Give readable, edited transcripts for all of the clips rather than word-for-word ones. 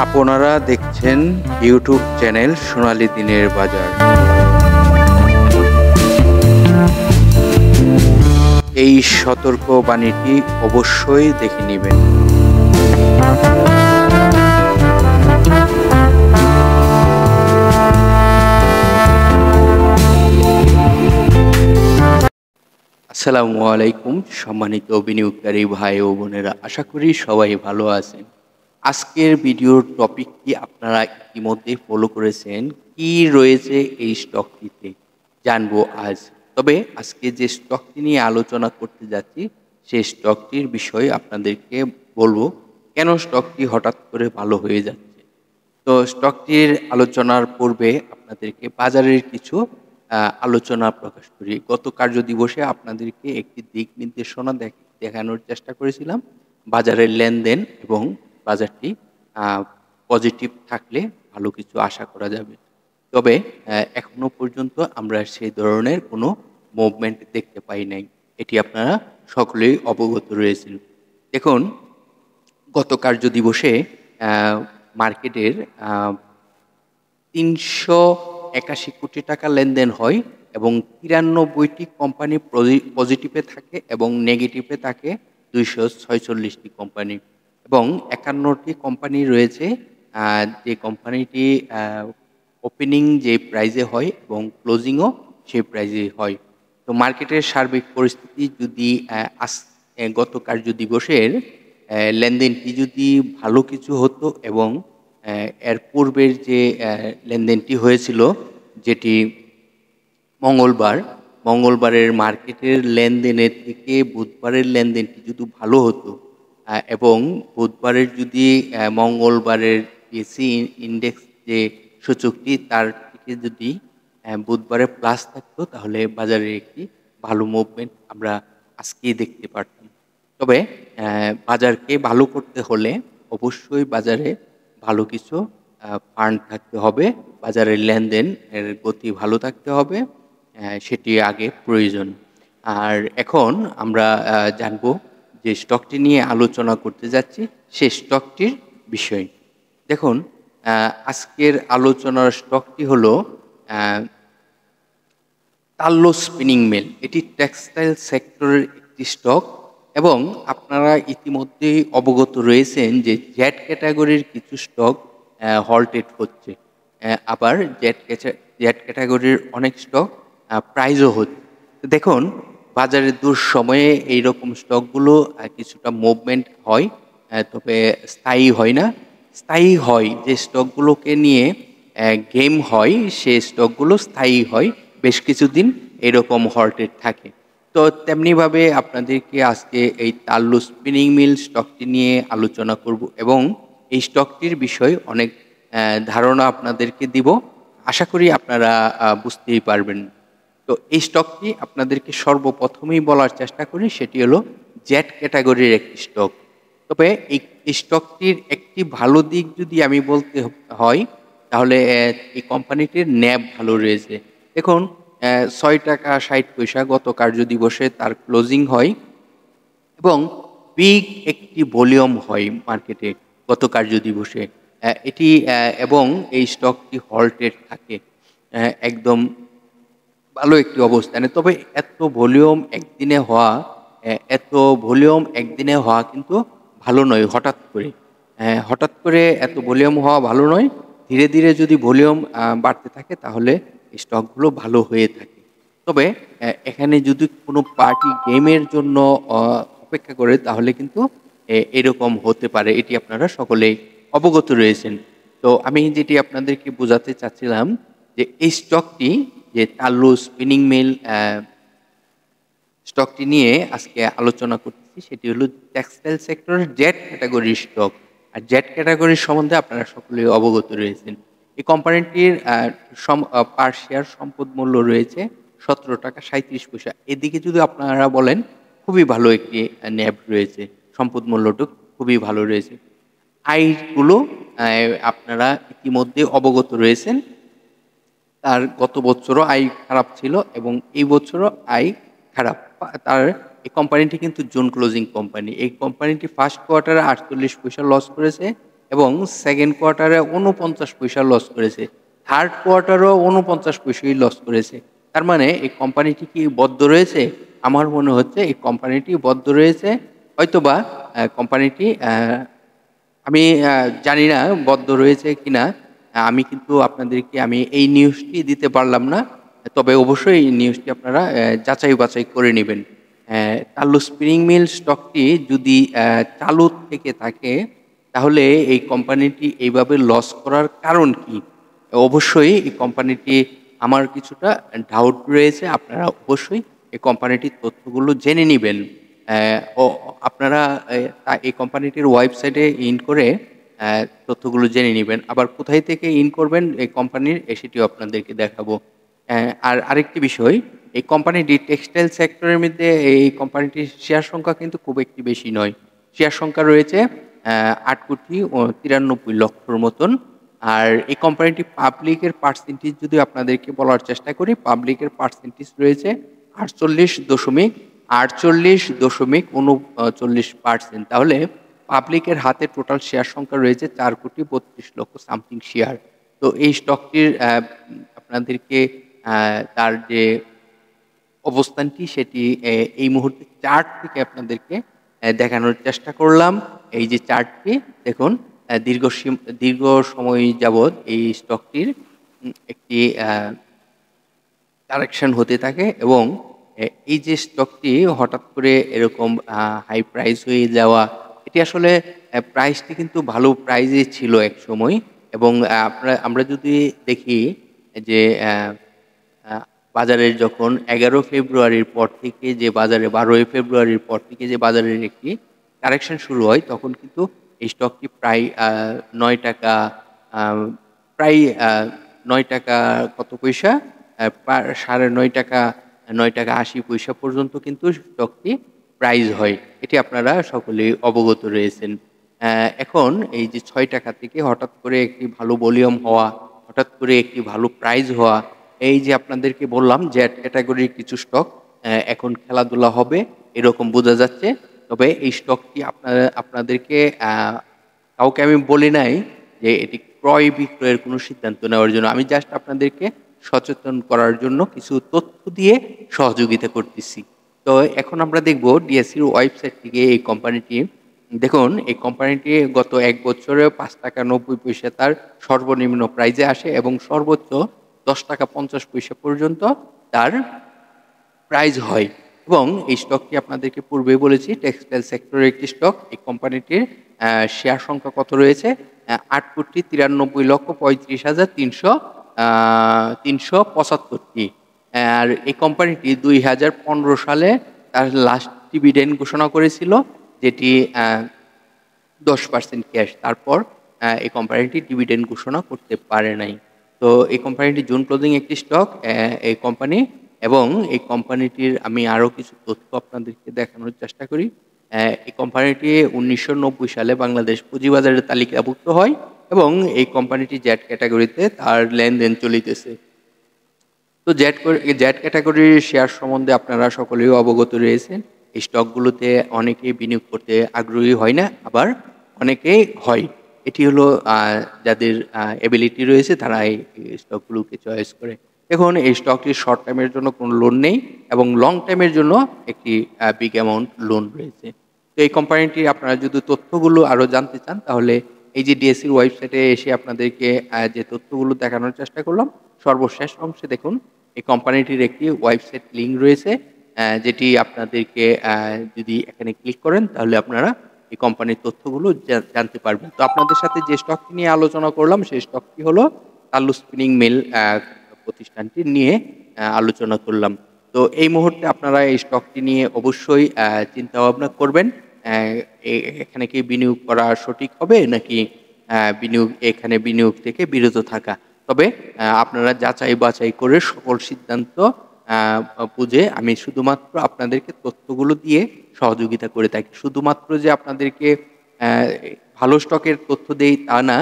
আপনারা দেখছেন YouTube channel সোনালী দিনের বাজার। এই সতর্ক বাণীটি অবশ্যই দেখে নেবেন। আসসালামু আলাইকুম সম্মানিত বিনিয়োগকারী ভাই ও বোনেরা, আশা করি সবাই ভালো আছেন। আজকের ভিডিওর টপিকটি আপনারা ইতিমধ্যে ফলো করেছেন। কি রয়েছে এই স্টকটিতে জানবো আজ। তবে আজকে যে স্টকটি নিয়ে আলোচনা করতে যাচ্ছি সেই স্টকটির বিষয়ে আপনাদেরকে বলবো কেন স্টকটি হঠাৎ করে ভালো হয়ে যাচ্ছে। তো স্টকটির আলোচনার পূর্বে আপনাদেরকে বাজারের কিছু আলোচনা প্রকাশ করি। গত কার্য দিবসে আপনাদেরকে একটি দিক নির্দেশনা দেখানোর চেষ্টা করেছিলাম। বাজারের লেনদেন এবং বাজারটি পজিটিভ থাকলে ভালো কিছু আশা করা যাবে। তবে এখনো পর্যন্ত আমরা সেই ধরনের কোনো মুভমেন্ট দেখতে পাই নাই। এটি আপনারা সকলেই অবগত রয়েছেন। দেখুন, গত কার্য দিবসে মার্কেটের ৩৮১ কোটি টাকা লেনদেন হয় এবং ৯৩টি কোম্পানি পজিটিভে থাকে এবং নেগেটিভে থাকে ২৪৬টি কোম্পানি এবং ৫১টি কোম্পানি রয়েছে যে কোম্পানিটি ওপেনিং যে প্রাইজে হয় এবং ক্লোজিংও সেই প্রাইজে হয়। তো মার্কেটের সার্বিক পরিস্থিতি যদি গত কার্য দিবসের লেনদেনটি যদি ভালো কিছু হতো এবং এর পূর্বের যে লেনদেনটি হয়েছিল যেটি মঙ্গলবারের মার্কেটের লেনদেনের থেকে বুধবারের লেনদেনটি যদি ভালো হতো এবং বুধবারের যদি মঙ্গলবারের পিএসসি ইন্ডেক্স যে সূচকটি তার থেকে যদি বুধবারে প্লাস থাকতো তাহলে বাজারে একটি ভালো মুভমেন্ট আমরা আজকেই দেখতে পারতাম। তবে বাজারকে ভালো করতে হলে অবশ্যই বাজারে ভালো কিছু ফান্ড থাকতে হবে, বাজারের লেনদেন এর গতি ভালো থাকতে হবে, সেটি আগে প্রয়োজন। আর এখন আমরা জানব যে স্টকটি নিয়ে আলোচনা করতে যাচ্ছি সেই স্টকটির বিষয়। দেখুন, আজকের আলোচনার স্টকটি হলো তাল্লো স্পিনিং মিল। এটি টেক্সটাইল সেক্টরের একটি স্টক এবং আপনারা ইতিমধ্যেই অবগত রয়েছেন যে জেড ক্যাটাগরির কিছু স্টক হল্টেড হচ্ছে, আবার জেড ক্যাটাগরির অনেক স্টক প্রাইজও হচ্ছে। দেখুন, বাজারে দুঃসময়ে এইরকম স্টকগুলো কিছুটা মুভমেন্ট হয়, তবে স্থায়ী হয় না। স্থায়ী হয় যে স্টকগুলোকে নিয়ে গেম হয়, সেই স্টকগুলো স্থায়ী হয়, বেশ কিছুদিন এরকম হল্টেড থাকে। তো তেমনিভাবে আপনাদেরকে আজকে এই তাল্লু স্পিনিং মিল স্টকটি নিয়ে আলোচনা করব এবং এই স্টকটির বিষয়ে অনেক ধারণা আপনাদেরকে দিব। আশা করি আপনারা বুঝতেই পারবেন। তো এই স্টকটি আপনাদেরকে সর্বপ্রথমেই বলার চেষ্টা করি, সেটি হলো জেড ক্যাটাগরির একটি স্টক। তবে এই স্টকটির একটি ভালো দিক যদি আমি বলতে হয় তাহলে এই কোম্পানিটির ন্যাব ভালো রয়েছে। দেখুন, ৬ টাকা ৬০ পয়সা গত কার্য দিবসে তার ক্লোজিং হয় এবং বিগ একটি ভলিউম হয় মার্কেটে গত কার্য দিবসে। এটি এবং এই স্টকটি হল্টেড থাকে একদম ভালো একটি অবস্থানে। তবে এত ভলিউম একদিনে হওয়া কিন্তু ভালো নয়। হঠাৎ করে এত ভলিউম হওয়া ভালো নয়। ধীরে ধীরে যদি ভলিউম বাড়তে থাকে তাহলে স্টকগুলো ভালো হয়ে থাকে। তবে এখানে যদি কোনো পার্টি গেমের জন্য অপেক্ষা করে তাহলে কিন্তু এরকম হতে পারে, এটি আপনারা সকলেই অবগত রয়েছেন। তো আমি যেটি আপনাদেরকে বোঝাতে চাচ্ছিলাম যে এই স্টকটি, যে তাল্লু স্পিনিং মিল স্টকটি নিয়ে আজকে আলোচনা করতেছি, সেটি হলো টেক্সটাইল সেক্টরের জেড ক্যাটাগরির স্টক। আর জেড ক্যাটাগরির সম্বন্ধে আপনারা সকলেই অবগত রয়েছেন। এই কোম্পানিটির পার শেয়ার সম্পদ মূল্য রয়েছে ১৭ টাকা ৩৭ পয়সা। এদিকে যদি আপনারা বলেন খুবই ভালো একটি ন্যাব রয়েছে, সম্পদ মূল্যটা খুবই ভালো রয়েছে। আয়গুলো আপনারা ইতিমধ্যে অবগত রয়েছেন। তার গত বছরও আয় খারাপ ছিল এবং এই বছরও আয় খারাপ। তার এই কোম্পানিটি কিন্তু জুন ক্লোজিং কোম্পানি। এই কোম্পানিটি ফার্স্ট কোয়ার্টারে ৪৮ পয়সা লস করেছে এবং সেকেন্ড কোয়ার্টারে ৪৯ পয়সা লস করেছে, থার্ড কোয়ার্টারও ৪৯ পয়সাই লস করেছে। তার মানে এই কোম্পানিটি কি বদ্ধ রয়েছে? আমার মনে হচ্ছে এই কোম্পানিটি বদ্ধ রয়েছে। হয়তোবা কোম্পানিটি আমি জানি না বদ্ধ রয়েছে কিনা। আমি কিন্তু আপনাদেরকে আমি এই নিউজটি দিতে পারলাম না। তবে অবশ্যই এই নিউজটি আপনারা যাচাই বাছাই করে নিবেন। তাল্লু স্পিনিং মিল স্টকটি যদি চালু থেকে থাকে, তাহলে এই কোম্পানিটি এইভাবে লস করার কারণ কি? অবশ্যই এই কোম্পানিটি আমার কিছুটা ডাউট রয়েছে। আপনারা অবশ্যই এই কোম্পানিটির তথ্যগুলো জেনে নিবেন। ও আপনারা এই কোম্পানিটির ওয়েবসাইটে ইন করে তথ্যগুলো জেনে নিবেন। আবার কোথায় থেকে ইন করবেন এই কোম্পানির সেটিও আপনাদেরকে দেখাবো। আর আরেকটি বিষয়, এই কোম্পানিটি টেক্সটাইল সেক্টরের মধ্যে এই কোম্পানিটির শেয়ার সংখ্যা কিন্তু খুব একটি বেশি নয়। শেয়ার সংখ্যা রয়েছে ৮,৯৩,০০,০০০ মতন। আর এই কোম্পানিটি পাবলিকের পার্সেন্টেজ যদি আপনাদেরকে বলার চেষ্টা করি, পাবলিকের পার্সেন্টেজ রয়েছে ৪৮.৩৯%। তাহলে পাবলিকের হাতে টোটাল শেয়ার সংখ্যা রয়েছে ৪,৩২,০০,০০০ সামথিং শেয়ার। তো এই স্টকটির আপনাদেরকে তার যে অবস্থানটি সেটি এই মুহূর্তে চার্ট থেকে আপনাদেরকে দেখানোর চেষ্টা করলাম। এই যে চার্টটি দেখুন, দীর্ঘ সময় যাবৎ এই স্টকটির একটি কারেকশন হতে থাকে এবং এই যে স্টকটি হঠাৎ করে এরকম হাই প্রাইস হয়ে যাওয়া, এটি আসলে প্রাইসটি কিন্তু ভালো প্রাইসে ছিল একসময়। এবং আমরা যদি দেখি যে বাজারের যখন ১১ ফেব্রুয়ারির পর থেকে যে বাজারে ১২ ফেব্রুয়ারির পর থেকে যে বাজারের একটি কারেকশন শুরু হয়, তখন কিন্তু এই স্টকটি প্রায় ৳৯ প্রায় ৳৯ কত পয়সা? ৳৯.৫ ৳৯.৮০ পর্যন্ত কিন্তু স্টকটি প্রাইস হয়। এটি আপনারা সকলেই অবগত রয়েছেন। এখন এই যে ৳৬ থেকে হঠাৎ করে একটি ভালো ভলিউম হওয়া, হঠাৎ করে একটি ভালো প্রাইস হওয়া, এই যে আপনাদেরকে বললাম জেড ক্যাটেগরির কিছু স্টক এখন খেলাধুলা হবে এরকম বোঝা যাচ্ছে। তবে এই স্টকটি আপনাদেরকে কাউকে আমি বলি নাই যে এটি ক্রয় বিক্রয়ের কোনো সিদ্ধান্ত নেওয়ার জন্য। আমি জাস্ট আপনাদেরকে সচেতন করার জন্য কিছু তথ্য দিয়ে সহযোগিতা করতেছি। তো এখন আমরা দেখব ডিএসইর ওয়েবসাইট থেকে এই কোম্পানিটি। দেখুন, এই কোম্পানিটি গত ১ বছরে ৳৫.৯০ তার সর্বনিম্ন প্রাইজে আসে এবং সর্বোচ্চ ৳১০.৫০ পর্যন্ত তার প্রাইস হয়। এবং এই স্টকটি আপনাদেরকে পূর্বেই বলেছি টেক্সটাইল সেক্টরের একটি স্টক। এই কোম্পানিটির শেয়ার সংখ্যা কত রয়েছে? ৮,৯৩,৩৫,৩৭৫ আর এই কোম্পানিটি ২০১৫ সালে তার লাস্ট ডিভিডেন্ড ঘোষণা করেছিল, যেটি 10% ক্যাশ। তারপর এই কোম্পানিটি ডিভিডেন্ড ঘোষণা করতে পারে নাই। তো এই কোম্পানিটি জুন ক্লোজিং একটি স্টক এই কোম্পানি। এবং এই কোম্পানিটির আমি আরও কিছু তথ্য আপনাদেরকে দেখানোর চেষ্টা করি। এই কোম্পানিটি ১৯৯০ সালে বাংলাদেশ পুঁজিবাজারে তালিকাভুক্ত হয় এবং এই কোম্পানিটি জেড ক্যাটাগরিতে তার লেনদেন চলিতেছে। তো জেড ক্যাটাগরির শেয়ার সম্বন্ধে আপনারা সকলেই অবগত রয়েছেন। এই স্টকগুলোতে অনেকেই বিনিয়োগ করতে আগ্রহী হয় না, আবার অনেকেই হয়। এটি হলো যাদের এবিলিটি রয়েছে তারা এই স্টকগুলোকে চয়েস করে। দেখুন, এই স্টকটির শর্ট টাইমের জন্য কোনো লোন নেই এবং লং টাইমের জন্য একটি বিগ অ্যামাউন্ট লোন রয়েছে। তো এই কোম্পানিটির আপনারা যদি তথ্যগুলো আরও জানতে চান, তাহলে এই যে ডিএসইর ওয়েবসাইটে এসে আপনাদেরকে যে তথ্যগুলো দেখানোর চেষ্টা করলাম, সর্বশেষ অংশে দেখুন এই কোম্পানিটির একটি ওয়েবসাইট লিঙ্ক রয়েছে, যেটি আপনাদেরকে যদি এখানে ক্লিক করেন তাহলে আপনারা এই কোম্পানির তথ্যগুলো জানতে পারবেন। তো আপনাদের সাথে যে স্টকটি নিয়ে আলোচনা করলাম সেই স্টকটি হলো তাল্লু স্পিনিং মিল প্রতিষ্ঠানটি নিয়ে আলোচনা করলাম। তো এই মুহূর্তে আপনারা এই স্টকটি নিয়ে অবশ্যই চিন্তা ভাবনা করবেন। এখানে কি বিনিয়োগ করা সঠিক হবে নাকি এখানে বিনিয়োগ থেকে বিরত থাকা। তবে আপনারা যাচাই বাছাই করে সকল সিদ্ধান্ত বুঝে আমি শুধুমাত্র আপনাদেরকে তথ্যগুলো দিয়ে সহযোগিতা করে থাকি। শুধুমাত্র যে আপনাদেরকে ভালো স্টকের তথ্য দেই তা না।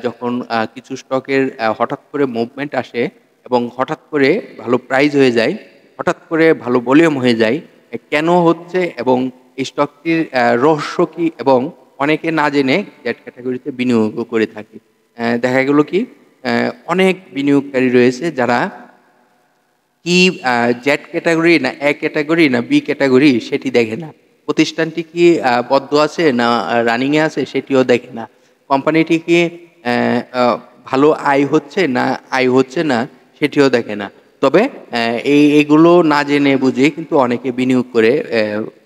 যখন কিছু স্টকের হঠাৎ করে মুভমেন্ট আসে এবং হঠাৎ করে ভালো প্রাইস হয়ে যায়, হঠাৎ করে ভালো ভলিউম হয়ে যায়, কেন হচ্ছে এবং এই স্টকটির রহস্য কী এবং অনেকে না জেনে জেড ক্যাটাগরিতে বিনিয়োগও করে থাকে। দেখা গেল কি অনেক বিনিয়োগকারী রয়েছে যারা কি জেড ক্যাটাগরি না এ ক্যাটাগরি না বি ক্যাটাগরি সেটি দেখে না। প্রতিষ্ঠানটি কি বদ্ধ আছে না রানিং এ আছে সেটিও দেখে না। কোম্পানিটি কি আ আ ভালো আয় হচ্ছে না আয় হচ্ছে না সেটিও দেখে না। তবে এগুলো না জেনে বুঝে কিন্তু অনেকে বিনিয়োগ করে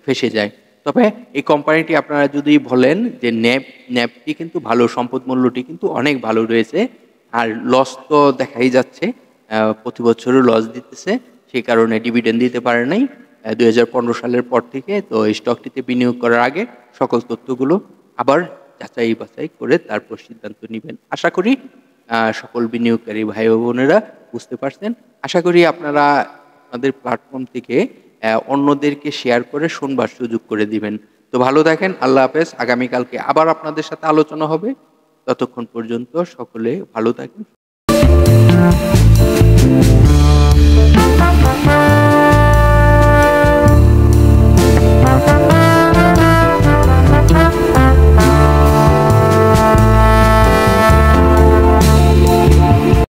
ফেঁসে যায়। তবে এই কোম্পানিটি আপনারা যদি বলেন যে ন্যাপটি কিন্তু ভালো, সম্পদ মূল্যটি কিন্তু অনেক ভালো রয়েছে। আর লস তো দেখাই যাচ্ছে। প্রতি বছরও লস দিতেছে। সেই কারণে ডিভিডেন্ড দিতে পারে নাই। ২০১৫ সালের পর থেকে তো এই স্টকটিতে বিনিয়োগ করার আগে সকল তথ্যগুলো আবার যাচাই-বাছাই করে তারপর সিদ্ধান্ত নিবেন। আশা করি সকল বিনিয়োগকারী ভাই ও বোনেরা বুঝতে পারছেন। আশা করি আপনারা আপনাদের প্ল্যাটফর্ম থেকে অন্যদেরকে শেয়ার করে শোনবার সুযোগ করে দিবেন। তো ভালো থাকেন। আল্লাহ হাফেজ। আগামীকালকে আবার আপনাদের সাথে আলোচনা হবে। ততক্ষণ পর্যন্ত সকলে ভালো থাকেন।